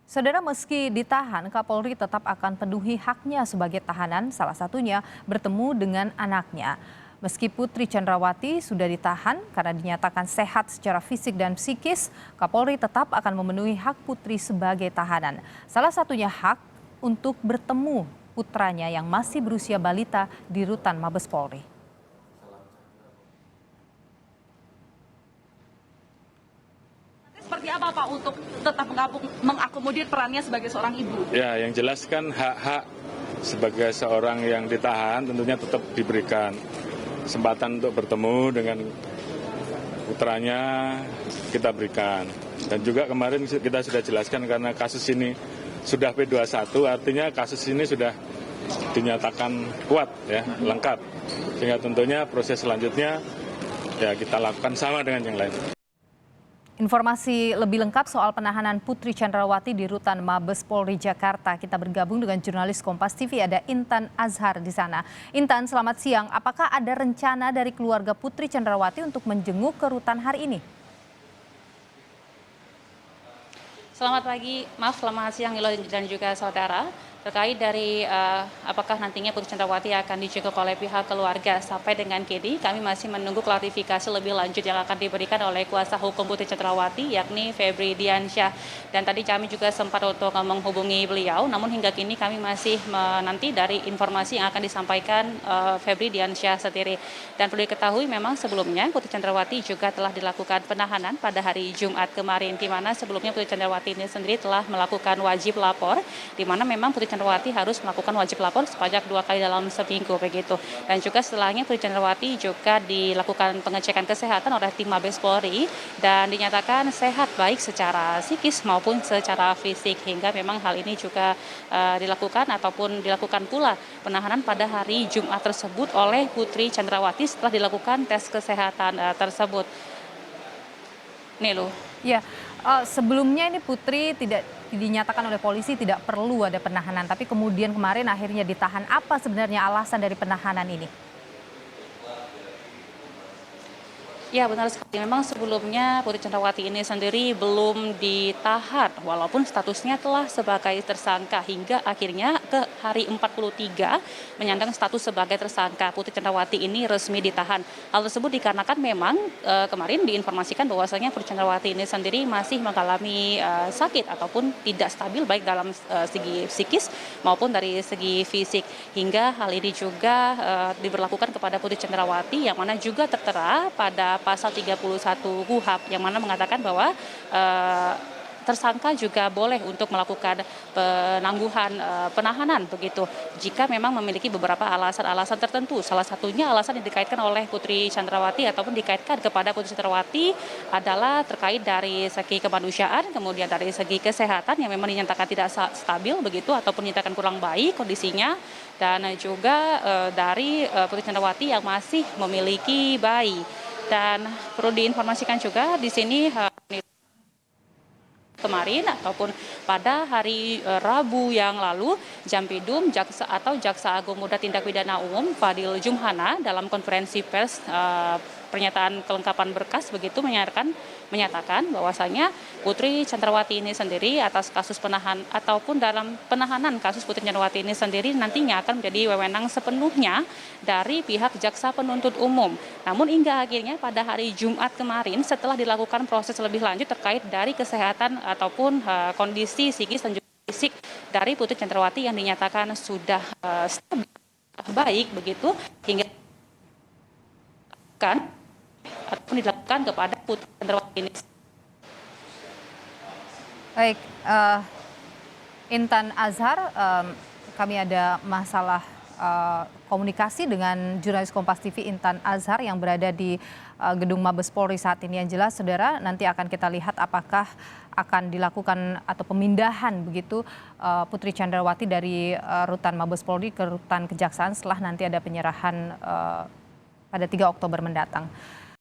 Saudara, meski ditahan, Kapolri tetap akan penuhi haknya sebagai tahanan, salah satunya bertemu dengan anaknya. Meski Putri Chandrawati sudah ditahan karena dinyatakan sehat secara fisik dan psikis, Kapolri tetap akan memenuhi hak Putri sebagai tahanan. Salah satunya hak untuk bertemu putranya yang masih berusia balita di Rutan Mabes Polri. Seperti apa Pak untuk tetap mengakomodir perannya sebagai seorang ibu? Ya, yang jelas kan hak-hak sebagai seorang yang ditahan tentunya tetap diberikan kesempatan untuk bertemu dengan putranya, kita berikan. Dan juga kemarin kita sudah jelaskan karena kasus ini sudah P21, artinya kasus ini sudah dinyatakan kuat, ya, lengkap. Sehingga tentunya proses selanjutnya ya kita lakukan sama dengan yang lain. Informasi lebih lengkap soal penahanan Putri Chandrawati di Rutan Mabes Polri Jakarta. Kita bergabung dengan jurnalis Kompas TV, ada Intan Azhar di sana. Intan, selamat siang. Apakah ada rencana dari keluarga Putri Chandrawati untuk menjenguk ke rutan hari ini? Selamat pagi, selamat siang Ilo dan juga saudara. Terkait dari apakah nantinya Putri Chandrawati akan dijenguk oleh pihak keluarga, sampai dengan kini kami masih menunggu klarifikasi lebih lanjut yang akan diberikan oleh kuasa hukum Putri Chandrawati, yakni Febri Diansyah. Dan tadi kami juga sempat untuk menghubungi beliau, namun hingga kini kami masih menanti dari informasi yang akan disampaikan Febri Diansyah sendiri. Dan perlu diketahui memang sebelumnya Putri Chandrawati juga telah dilakukan penahanan pada hari Jumat kemarin, di mana sebelumnya Putri Chandrawati ini sendiri telah melakukan wajib lapor, di mana memang Putri Chandrawati harus melakukan wajib lapor sebanyak 2 kali dalam seminggu begitu. Dan juga setelahnya Putri Chandrawati juga dilakukan pengecekan kesehatan oleh tim Mabes Polri dan dinyatakan sehat baik secara psikis maupun secara fisik, hingga memang hal ini juga dilakukan ataupun dilakukan pula penahanan pada hari Jumat tersebut oleh Putri Chandrawati setelah dilakukan tes kesehatan tersebut. Nilu. Ya, sebelumnya ini Putri tidak dinyatakan oleh polisi tidak perlu ada penahanan, tapi kemudian kemarin akhirnya ditahan. Apa sebenarnya alasan dari penahanan ini? Ya, benar sekali. Memang sebelumnya Putri Chandrawati ini sendiri belum ditahan walaupun statusnya telah sebagai tersangka, hingga akhirnya ke hari 43 menyandang status sebagai tersangka. Putri Chandrawati ini resmi ditahan. Hal tersebut dikarenakan memang kemarin diinformasikan bahwasanya Putri Chandrawati ini sendiri masih mengalami sakit ataupun tidak stabil baik dalam segi psikis maupun dari segi fisik, hingga hal ini juga diberlakukan kepada Putri Chandrawati yang mana juga tertera pada pasal 31 KUHP yang mana mengatakan bahwa tersangka juga boleh untuk melakukan penangguhan penahanan begitu jika memang memiliki beberapa alasan-alasan tertentu. Salah satunya alasan yang dikaitkan oleh Putri Chandrawati ataupun dikaitkan kepada Putri Chandrawati adalah terkait dari segi kemanusiaan, kemudian dari segi kesehatan yang memang dinyatakan tidak stabil begitu ataupun dinyatakan kurang baik kondisinya, dan juga dari Putri Chandrawati yang masih memiliki bayi. Dan perlu diinformasikan juga di sini kemarin ataupun pada hari Rabu yang lalu, Jampidum Jaksa Agung Muda Tindak Pidana Umum Fadil Jumhana dalam konferensi pers pernyataan kelengkapan berkas begitu menyatakan bahwasanya Putri Chandrawati ini sendiri atas kasus dalam penahanan kasus Putri Chandrawati ini sendiri nantinya akan menjadi wewenang sepenuhnya dari pihak jaksa penuntut umum. Namun hingga akhirnya pada hari Jumat kemarin setelah dilakukan proses lebih lanjut terkait dari kesehatan ataupun kondisi psikis dan juga fisik dari Putri Chandrawati yang dinyatakan sudah stabil baik begitu, hingga ataupun dilakukan kepada Putri Chandrawati ini. Baik, Intan Azhar, kami ada masalah komunikasi dengan jurnalis Kompas TV Intan Azhar yang berada di gedung Mabes Polri saat ini. Yang jelas, saudara, nanti akan kita lihat apakah akan dilakukan atau pemindahan begitu Putri Chandrawati dari rutan Mabes Polri ke rutan Kejaksaan setelah nanti ada penyerahan pada 3 Oktober mendatang.